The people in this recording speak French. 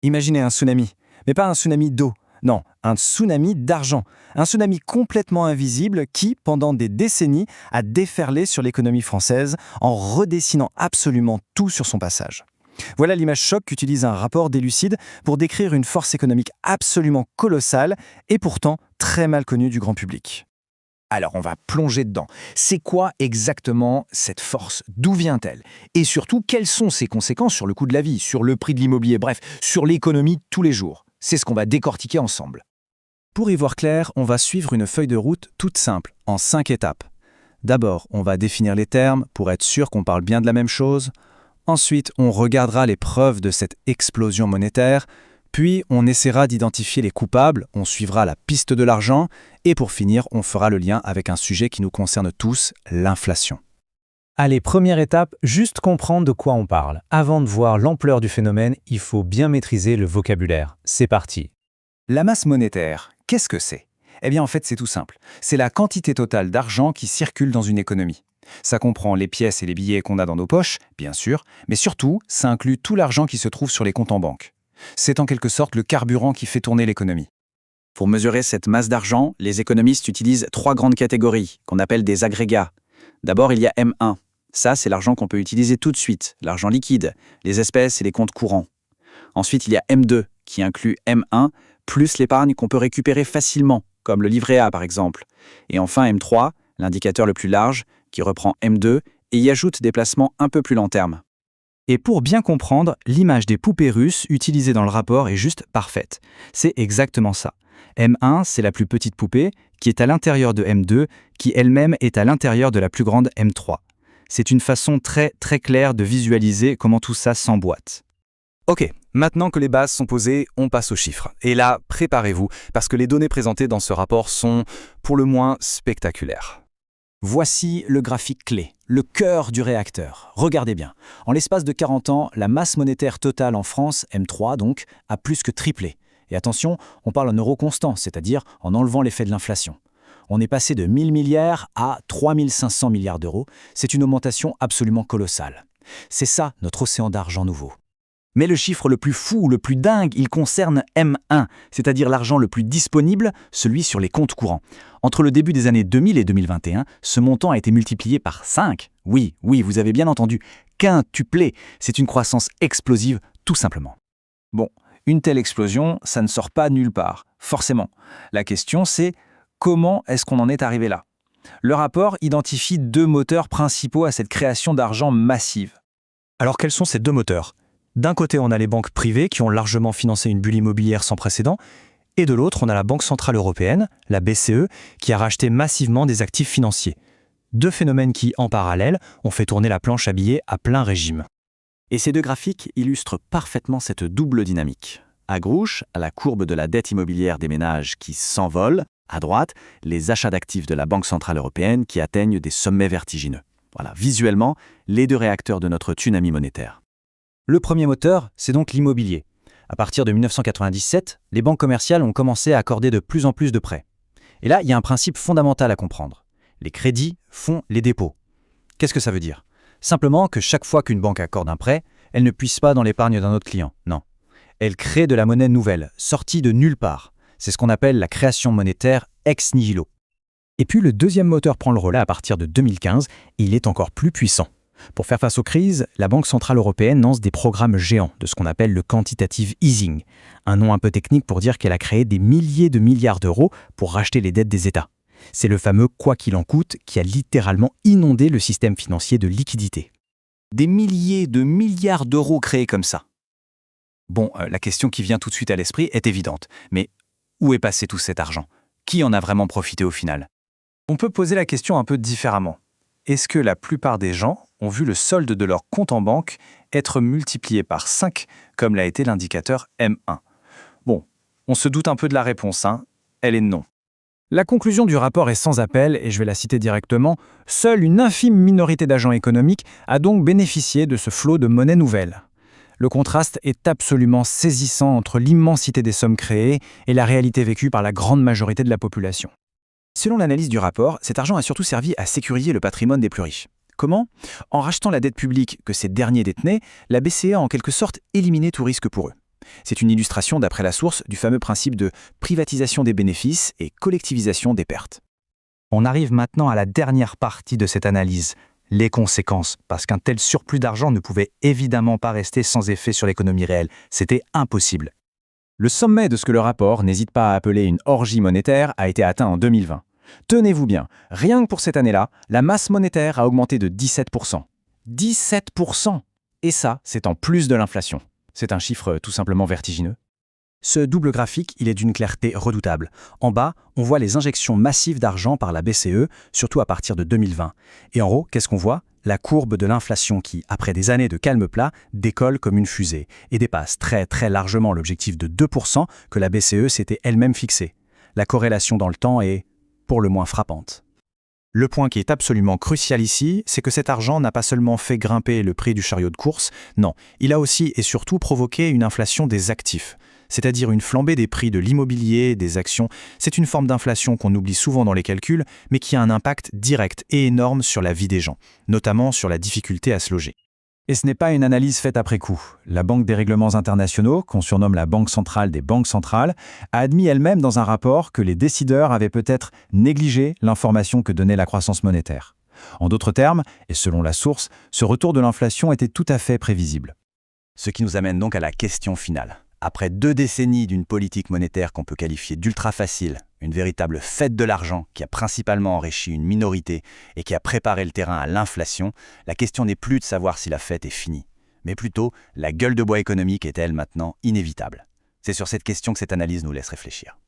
Imaginez un tsunami, mais pas un tsunami d'eau, non, un tsunami d'argent. Un tsunami complètement invisible qui, pendant des décennies, a déferlé sur l'économie française en redessinant absolument tout sur son passage. Voilà l'image choc qu'utilise un rapport d'Elucide pour décrire une force économique absolument colossale et pourtant très mal connue du grand public. Alors on va plonger dedans. C'est quoi exactement cette force? D'où vient-elle? Et surtout, quelles sont ses conséquences sur le coût de la vie, sur le prix de l'immobilier, bref, sur l'économie tous les jours? C'est ce qu'on va décortiquer ensemble. Pour y voir clair, on va suivre une feuille de route toute simple, en 5 étapes. D'abord, on va définir les termes pour être sûr qu'on parle bien de la même chose. Ensuite, on regardera les preuves de cette explosion monétaire. Puis, on essaiera d'identifier les coupables, on suivra la piste de l'argent. Et pour finir, on fera le lien avec un sujet qui nous concerne tous, l'inflation. Allez, première étape, juste comprendre de quoi on parle. Avant de voir l'ampleur du phénomène, il faut bien maîtriser le vocabulaire. C'est parti. La masse monétaire, qu'est-ce que c'est? Eh bien en fait c'est tout simple. C'est la quantité totale d'argent qui circule dans une économie. Ça comprend les pièces et les billets qu'on a dans nos poches, bien sûr, mais surtout, ça inclut tout l'argent qui se trouve sur les comptes en banque. C'est en quelque sorte le carburant qui fait tourner l'économie. Pour mesurer cette masse d'argent, les économistes utilisent 3 grandes catégories, qu'on appelle des agrégats. D'abord, il y a M1. Ça, c'est l'argent qu'on peut utiliser tout de suite, l'argent liquide, les espèces et les comptes courants. Ensuite, il y a M2, qui inclut M1, plus l'épargne qu'on peut récupérer facilement, comme le livret A par exemple. Et enfin M3, l'indicateur le plus large, qui reprend M2 et y ajoute des placements un peu plus long terme. Et pour bien comprendre, l'image des poupées russes utilisée dans le rapport est juste parfaite. C'est exactement ça. M1, c'est la plus petite poupée, qui est à l'intérieur de M2, qui elle-même est à l'intérieur de la plus grande M3. C'est une façon très claire de visualiser comment tout ça s'emboîte. Ok, maintenant que les bases sont posées, on passe aux chiffres. Et là, préparez-vous, parce que les données présentées dans ce rapport sont, pour le moins, spectaculaires. Voici le graphique clé, le cœur du réacteur. Regardez bien. En l'espace de 40 ans, la masse monétaire totale en France, M3 donc, a plus que triplé. Et attention, on parle en euros constants, c'est-à-dire en enlevant l'effet de l'inflation. On est passé de 1000 milliards à 3500 milliards d'euros. C'est une augmentation absolument colossale. C'est ça notre océan d'argent nouveau. Mais le chiffre le plus fou, le plus dingue, il concerne M1, c'est-à-dire l'argent le plus disponible, celui sur les comptes courants. Entre le début des années 2000 et 2021, ce montant a été multiplié par 5. Oui, vous avez bien entendu, quintuplé. C'est une croissance explosive, tout simplement. Bon, une telle explosion, ça ne sort pas nulle part, forcément. La question c'est, comment est-ce qu'on en est arrivé là? Le rapport identifie 2 moteurs principaux à cette création d'argent massive. Alors quels sont ces 2 moteurs? D'un côté, on a les banques privées qui ont largement financé une bulle immobilière sans précédent, et de l'autre, on a la Banque centrale européenne, la BCE, qui a racheté massivement des actifs financiers. 2 phénomènes qui, en parallèle, ont fait tourner la planche à billets à plein régime. Et ces 2 graphiques illustrent parfaitement cette double dynamique. À gauche, la courbe de la dette immobilière des ménages qui s'envole. À droite, les achats d'actifs de la Banque centrale européenne qui atteignent des sommets vertigineux. Voilà, visuellement, les 2 réacteurs de notre tsunami monétaire. Le premier moteur, c'est donc l'immobilier. À partir de 1997, les banques commerciales ont commencé à accorder de plus en plus de prêts. Et là, il y a un principe fondamental à comprendre. Les crédits font les dépôts. Qu'est-ce que ça veut dire? Simplement que chaque fois qu'une banque accorde un prêt, elle ne puise pas dans l'épargne d'un autre client. Non. Elle crée de la monnaie nouvelle, sortie de nulle part. C'est ce qu'on appelle la création monétaire ex nihilo. Et puis le deuxième moteur prend le relais à partir de 2015 et il est encore plus puissant. Pour faire face aux crises, la Banque centrale européenne lance des programmes géants de ce qu'on appelle le quantitative easing, un nom un peu technique pour dire qu'elle a créé des milliers de milliards d'euros pour racheter les dettes des États. C'est le fameux « quoi qu'il en coûte » qui a littéralement inondé le système financier de liquidité. Des milliers de milliards d'euros créés comme ça. Bon, la question qui vient tout de suite à l'esprit est évidente, mais où est passé tout cet argent? Qui en a vraiment profité au final? On peut poser la question un peu différemment. Est-ce que la plupart des gens ont vu le solde de leur compte en banque être multiplié par 5, comme l'a été l'indicateur M1? Bon, on se doute un peu de la réponse, hein? Elle est non. La conclusion du rapport est sans appel, et je vais la citer directement. Seule une infime minorité d'agents économiques a donc bénéficié de ce flot de monnaie nouvelle. Le contraste est absolument saisissant entre l'immensité des sommes créées et la réalité vécue par la grande majorité de la population. Selon l'analyse du rapport, cet argent a surtout servi à sécuriser le patrimoine des plus riches. Comment? En rachetant la dette publique que ces derniers détenaient, la BCE a en quelque sorte éliminé tout risque pour eux. C'est une illustration, d'après la source, du fameux principe de privatisation des bénéfices et collectivisation des pertes. On arrive maintenant à la dernière partie de cette analyse, les conséquences, parce qu'un tel surplus d'argent ne pouvait évidemment pas rester sans effet sur l'économie réelle. C'était impossible. Le sommet de ce que le rapport n'hésite pas à appeler une orgie monétaire a été atteint en 2020. Tenez-vous bien, rien que pour cette année-là, la masse monétaire a augmenté de 17%. 17%! Et ça, c'est en plus de l'inflation. C'est un chiffre tout simplement vertigineux. Ce double graphique, il est d'une clarté redoutable. En bas, on voit les injections massives d'argent par la BCE, surtout à partir de 2020. Et en haut, qu'est-ce qu'on voit? La courbe de l'inflation qui, après des années de calme plat, décolle comme une fusée et dépasse très largement l'objectif de 2% que la BCE s'était elle-même fixé. La corrélation dans le temps est, pour le moins, frappante. Le point qui est absolument crucial ici, c'est que cet argent n'a pas seulement fait grimper le prix du chariot de course, non, il a aussi et surtout provoqué une inflation des actifs, c'est-à-dire une flambée des prix de l'immobilier, des actions. C'est une forme d'inflation qu'on oublie souvent dans les calculs, mais qui a un impact direct et énorme sur la vie des gens, notamment sur la difficulté à se loger. Et ce n'est pas une analyse faite après coup. La Banque des règlements internationaux, qu'on surnomme la Banque centrale des banques centrales, a admis elle-même dans un rapport que les décideurs avaient peut-être négligé l'information que donnait la croissance monétaire. En d'autres termes, et selon la source, ce retour de l'inflation était tout à fait prévisible. Ce qui nous amène donc à la question finale. Après 2 décennies d'une politique monétaire qu'on peut qualifier d'ultra facile, une véritable fête de l'argent qui a principalement enrichi une minorité et qui a préparé le terrain à l'inflation, la question n'est plus de savoir si la fête est finie, mais plutôt la gueule de bois économique est-elle maintenant inévitable? C'est sur cette question que cette analyse nous laisse réfléchir.